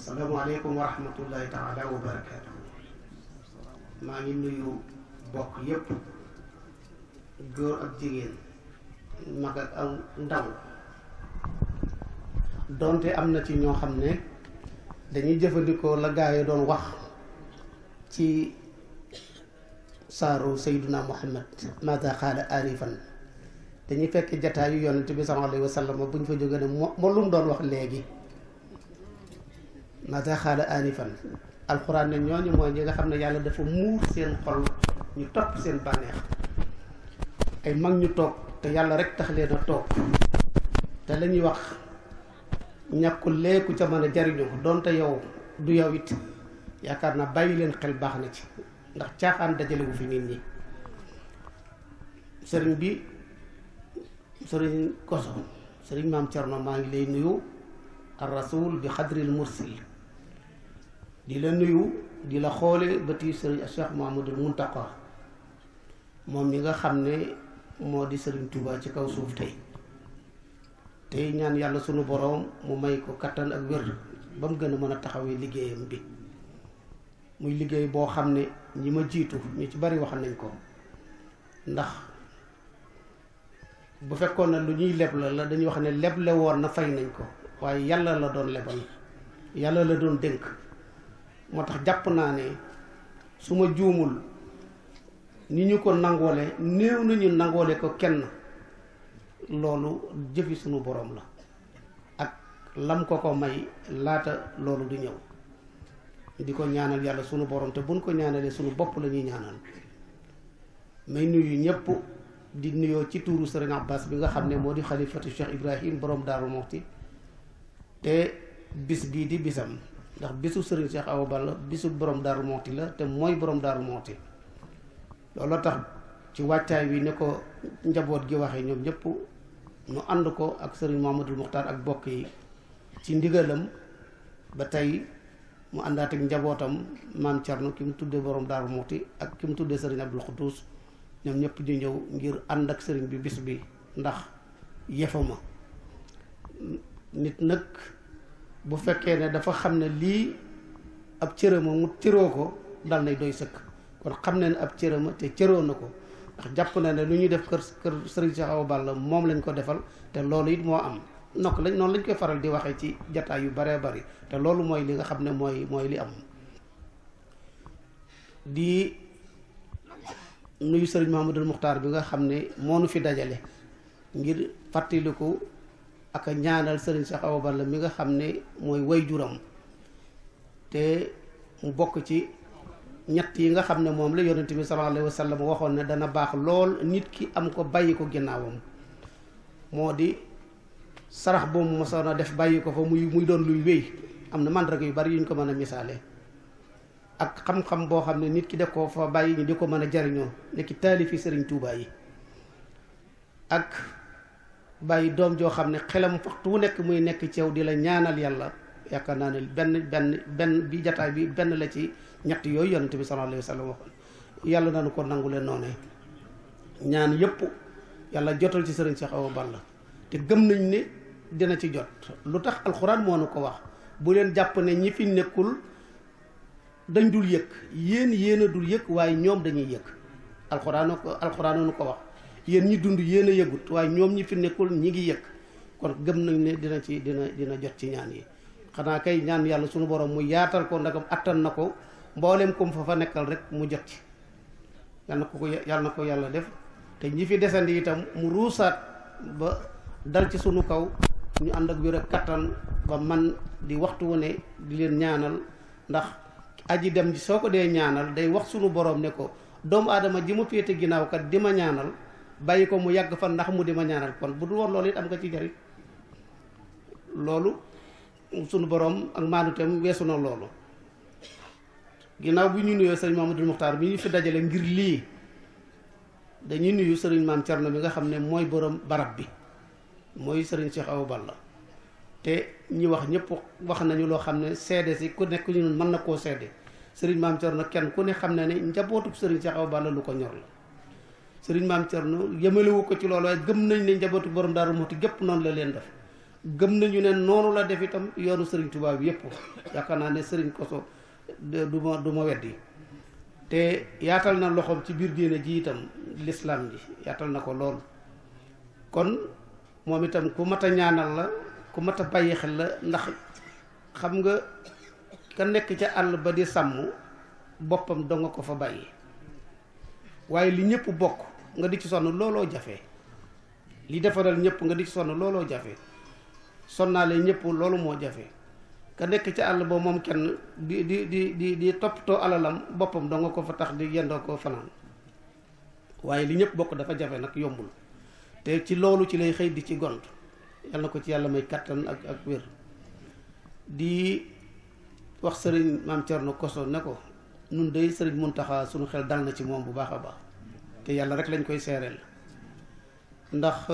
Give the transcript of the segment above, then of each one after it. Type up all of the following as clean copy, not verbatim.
asalaamaaleykum wa rahmatullahi taala wa barakaatu. maa ngi nuyu bokk yépp góor ak jigéen mag ak ndaw donte am na ci ñoo xam ne dañuy jëfandikoo la gaa yi doon wax ci saaru sayduna muhammad maada xaala arifan dañuy fekk jataayu yonent bi sallallahu alayhi wa sallam bu ñu fa jógee ne moo lu mu doon wax léegi maada xaala arifan alxuraan ne ñooñu mooy ñi nga xam ne yàlla dafa muur seen xol ñu topp seen bànneex ay mag ñu toog te yàlla rek tax leen a toog te la ñuy wax ñàkkul leeku ca mën a jariñoo doonte yow du yow it yaakaar naa bàyyi leen xel baax na ci ndax caaxaan dajalewu fi nit ñi. sëriñ bi sëriñ Koso sëriñ Maam Cerno maa ngi lay nuyu ar rasul bi xadril mursil di la nuyu di la xoole bëti sëriñ Cheikh Mouhamadoul Mountakha moom mi nga xam ne moo di sëriñ Touba ci kaw suuf tey ñaan yàlla sunu boroom mu may ko kattan ak wér ba mu gën a mën a taxawee liggéeyam bi muy liggéey boo xam ne ñi ma jiitu ñu ci bari wax nañ ko ndax bu fekkoon na lu ñuy leb la dañuy wax ne leble woon na fay nañ ko waaye yàlla la doon lebal yàlla la doon dénk moo tax jàpp naa ne su ma juumul ni ñu ko nangoole néew nañu nangoole ko kenn loolu jëfi sunu borom la ak lam ko may laata loolu du ñëw di ko ñaanal yàlla sunu borom te buñ ko ñaanalee sunu bopp la ñuy ñaanal may nuyu ñëpp di nuyoo ci tuuru Sëriñ Abbas bi nga xam ne moo di xalifatu Cheikh Ibrahim borom Daaru Muxti te bis bii di bisam ndax bisu Sëriñ Cheikh Awa Balla bisu borom Daaru Muxti la te mooy borom Daaru Muxti loolu tax ci wàccaay wi ne ko njaboot gi waxee ñoom ñëpp ñu ànd ko ak Sëriñ Mouhamadoul Muxtaar ak bokk yi ci ndigalam ba tey mu àndaat ak njabootam maam Cerno ki mu tuddee borom Daaru Muxti ak ki mu tuddee Sëriñ Abdul Xuddus ñoom ñëpp ñu ñëw ngir ànd ak sëriñ bi bis bi ndax yëfama nit nag bu fekkee ne dafa xam ne lii ab cërëma mu cëroo ko dal nay doy sëkk kon xam ne ab cërëma te cëroo na ko ndax jàpp na ne lu ñuy def kër sëriñ Cheikh Awa Balla moom lañ ko defal te loolu it moo am nokk lañ noonu lañ koy faral di waxee ci jataay yu baree bari te loolu mooy li nga xam ne mooy li am. di nuyu sëriñ Mouhamadoul Muxtaar bi nga xam ne moo nu fi dajale ngir fàttaliku ak a ñaanal sëriñ Cheikh Awa Balla mi nga xam ne mooy waajuram te mu bokk ci ñett yi nga xam ne moom la yonent bi sallallahu alayhi wa sallam waxoon ne dana baax lool nit ki am ko bàyyi ko ginnaawam moo di sarax boobu mosoon a def bàyyi ko fa muy doon luy wéy am na màndarga yu bari yuñ ko mën a misaale ak xam-xam boo xam ne nit ki def ko fa bàyyi ñu di ko mën a jariñoo nekki taalifi sëriñ Tuubaa yi ak bàyyi doom joo xam ne xelam waxtu wu nekk muy nekk ci yow di la ñaanal yàlla yaakaar naa ne benn bi jataay bi benn la ci ñett yooyu yonent bi sallallahu alayhi wa sallam waxoon yàlla nañu ko nangu leen noonee ñaan yëpp yàlla jotal ci sëriñ Cheikh Awa Balla te gëm nañ ne dina ci jot lu tax alxuraan moo nu ko wax bu leen jàpp ne ñi fi nekkul dañ dul yëg yéen a dul yëg waaye ñoom dañuy yëg alxuraan nu ko wax yéen ñi dund yéen a yëgut waaye ñoom ñi fi nekkul ñi ngi yëg kon gëm nañ ne dina jot ci ñaan yi xanaa kay ñaan yàlla sunu borom mu yaatal ko ndagam attan na ko mboolem kom fa nekkal rek mu jot ci yàlla na ko yàlla def te ñi fi desandi itam mu ruusaat ba dal ci sunu kaw ñu ànd ak wér ak kattan ba man di waxtu wu ne di leen ñaanal ndax aji dem ji soo ko dee ñaanal day wax sunu borom ne ko doomu aadama ji ma féete ginnaaw kat di ma ñaanal bàyyi ko mu yàgg fa ndax mu di ma ñaanal kon bu dul woon loolu it am nga ci jariñ loolu sunu borom ak maanuteem weesu na loolu ginnaaw bu ñu nuyoo sëriñ Mouhamadoul Muxtaar bi ñu fi dajale ngir lii dañuy nuyu sëriñ Maam Cerno mi nga xam ne mooy borom barab bi mooy sëriñ Cheikh Awa Balla te ñi wax ñëpp wax nañu loo xam ne seede si ku nekk ñu mën na koo seede sëriñ Maam Cerno kenn ku ne xam ne ne njabootub sëriñ Cheikh Awa Balla lu ko ñor la sëriñ Maam Cerno yemalewu ko ci loolu waaye gëm nañ ne njabootu borom Daaru Muxti gépp noonu la leen def gëm nañu ne noonu la def itam yoonu sëriñ Tuubaa bi yépp yaakaar naa ne sëriñ Koso du ma weddi te yaatal na loxoom ci biir diine ji itam lislaam ji yaatal na ko lool kon moom itam ku mat a ñaanal la ku mat a bàyyi xel la ndax xam nga ka nekk ca àll ba di sàmm boppam doo nga ko fa bàyyi waaye li ñëpp bokk nga di ci sonn looloo jafe li defaral ñëpp nga di ci sonn looloo jafe sonnaale ñëpp loolu moo jafe ka nekk ca àll ba moom kenn di toppatoo alalam boppam doo nga ko fa tax di yendoo ko fanaan waaye li ñëpp bokk dafa jafe nag yombul te ci loolu ci lay xëy di ci gont yal na ko ci yàlla may kattan ak wér di wax sëriñ maam Thierno Koso ne ko nun day sëriñ Muntaxa suñu xel dal na ci moom bu baax a baax te yàlla rek lañ koy seereel ndax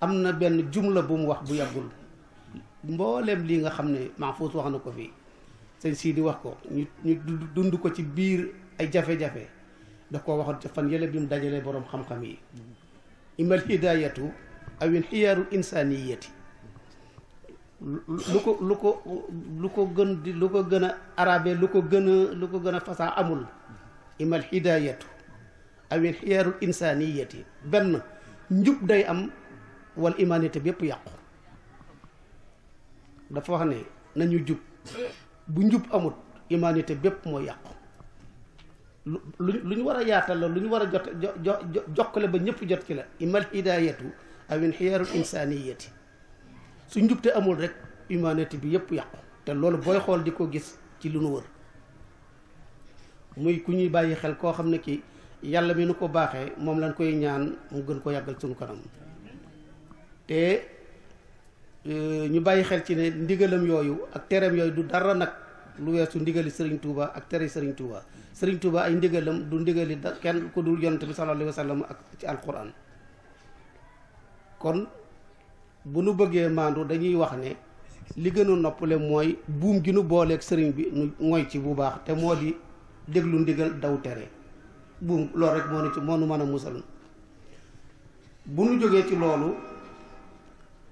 am na benn jumla bu mu wax bu yàggul mbooleem lii nga xam ne Mahfouz wax na ko fii sëñ Sidi wax ko ñu dund ko ci biir ay jafe-jafe daf koo waxoon ca fan yële bi mu dajalee boroom xam-xam yi imal hidayatu aw inxiyaaru insaniyati lu ko gën a arabe lu ko gën a fasaa amul imal hidayatu aw inxiyaaru insaniyati benn njub day am wal humanité bi yépp yàqu dafa wax ne nañu jub bu njub amut humanité bépp mooy yàqu lu ñu war a yaatal la lu ñu war a jokkale ba ñëpp jot ci la imal hidayatu aw inxiyaaru insaniyati su njub te amul rek humanité bi yëpp yàqu te loolu booy xool di ko gis ci lu nu wër muy ku ñuy bàyyi xel koo xam ne ki yàlla mi nu ko baaxee moom lañ koy ñaan mu gën ko yàggal suñu kanam te ñu bàyyi xel ci ne ndigalam yooyu ak tereem yooyu du dara nag lu weesu ndigali Serigne Touba ak tere Serigne Touba Serigne Touba ay ndigalam du ndigali kenn ku dul yonent bi sallallahu alayhi wa sallam ak ci alquran kon bu nu bëggee maandu dañuy wax ne li gën a noppale mooy buum gi nu booleeg sëriñ bi nu ngoy ci bu baax te moo di déglu ndigal daw tere buum loolu rek moo nu mën a musal bu nu jógee ci loolu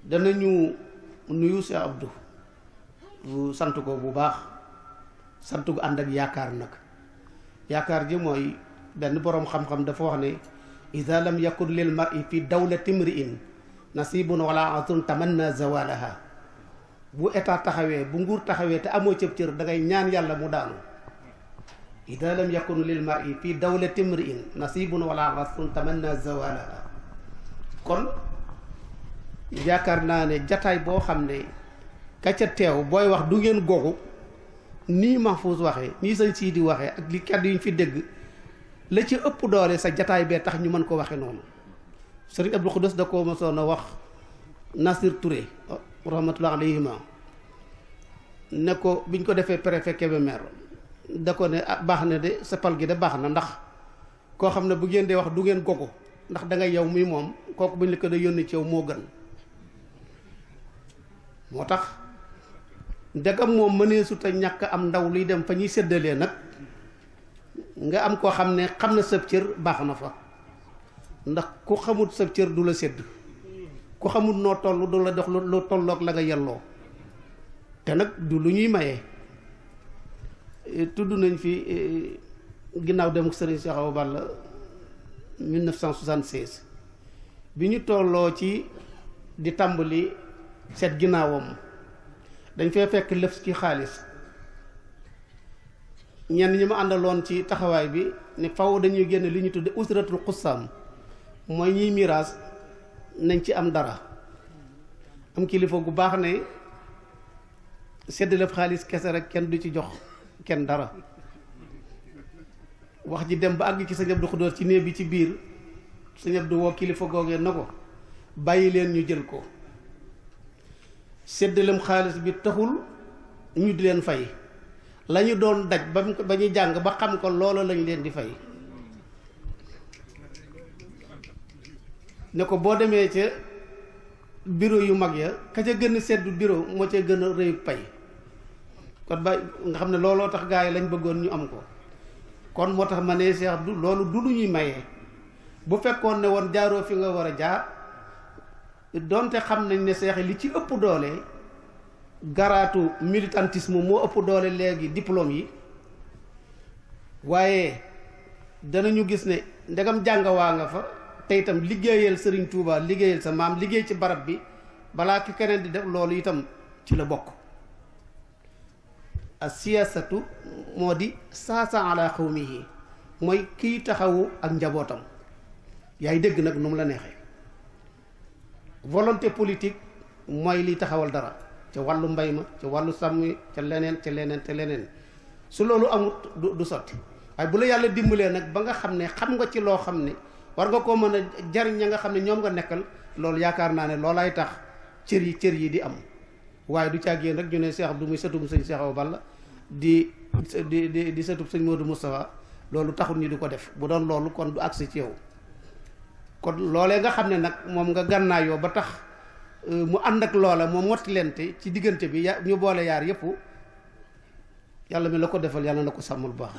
danañu nuyu Cheikh Abdou sant ko bu baax sant ko ànd ak yaakaar nag yaakaar ji mooy benn boroom xam-xam dafa wax ne ida lam yakun lil mar'i fi dawlati mri'in nasibun wala atun tamanna zawalaha bu état taxawee bu nguur taxawee te amoo cëb cër da ngay ñaan yàlla mu daanu ida lam yakun lil mar'i fi dawlati mri'in nasibun wala atun tamanna zawalaha kon yaakaar naa ne jataay boo xam ne ka ca teew booy wax du ngeen goxu nii Mahfouz waxee nii sëñ Sidi waxee ak li kàddu yi ñu fi dégg la ci ëpp doole sa jataay bee tax ñu mën ko waxe noonu sëriñ Abdou Khoudous da ko mosoon a wax Nasir Touré rahmatullah alayhima ne ko biñ ko defee préfet Kébémer da ko ne ah baax na de sepal gi de baax na ndax koo xam ne bu ngeen dee wax du ngeen goxu ndax da ngay yow muy moom kooku buñ la ko dee yónni ci yow moo gën moo tax ndegam moom mëneesut a ñàkk am ndaw luy dem fa ñuy séddalee nag nga am koo xam ne xam na sab cër baax na fa ndax ku xamut sab cër du la sédd ku xamut noo toll du la dox lu tolloog la nga yelloo te nag du lu ñuy maye. tudd nañ fi ginnaaw dem Serigne Cheikh Awa Balla 1976 bi ñu tolloo ci di tàmbali seet ginnaawam dañ fee fekk lëf ci xaalis ñenn ñi ma àndaloon ci taxawaay bi ne faw dañuy génn li ñu tudde usratul xussam mooy ñiy miraas nañ ci am dara am kilifa gu baax ne sedd lëf xaalis kese rek kenn du ci jox kenn dara wax ji dem ba àgg ci sëñ Abdou Khoudous ci néeg bi ci biir sëñ Abdou woo kilifa googee na ko bàyyi leen ñu jël ko séddalem xaalis bi taxul ñu di leen fay la ñu doon daj ba ñu jàng ba xam ko loolu lañ leen di fay ne ko boo demee ca bureau yu mag ya ka ca gën a seddu bureau moo ca gën a rëy pay kon ba nga xam ne looloo tax gaa yi lañ bëggoon ñu am ko kon moo tax ma ne Cheikh Abdou loolu du lu ñuy mayee bu fekkoon ne woon jaaroo fi nga war a jaar donte xam nañ ne seex li ci ëpp doole garaatu militantisme moo ëpp doole léegi diplôme yi waaye danañu gis ne ndegam jàngawaa nga fa te itam liggéeyal Sëriñ Tuuba liggéeyal sa maam liggéey ci barab bi balaa ki keneen di def loolu itam ci la bokk. as siyaasatu moo di saasa ala qawmihi mooy kiy taxawu ak njabootam yaay dégg nag nu mu la neexee. volonté politique mooy liy taxawal dara ca wàllu mbay ma ca wàllu sàmm ca leneen su loolu amut du sotti waaye bu la yàlla dimbalee nag ba nga xam ne xam nga ci loo xam ne war nga koo mën a jariñ ña nga xam ne ñoom nga nekkal loolu yaakaar naa ne loolaay tax cër yi di am waaye du caag yéen rek ñu ne Cheikh Abdou muy sëtub sëñ Cheikh Awa Balla di sëtub sëñ Modou Moustapha loolu taxul ñu di ko def bu doon loolu kon du agsi ci yow. kon loolee nga xam ne nag moom nga gànnaayoo ba tax mu ànd ak loola moom motti lente ci diggante bi ñu boole yaar yëpp yàlla mi la ko defal yàlla na ko sàmmal bu baax.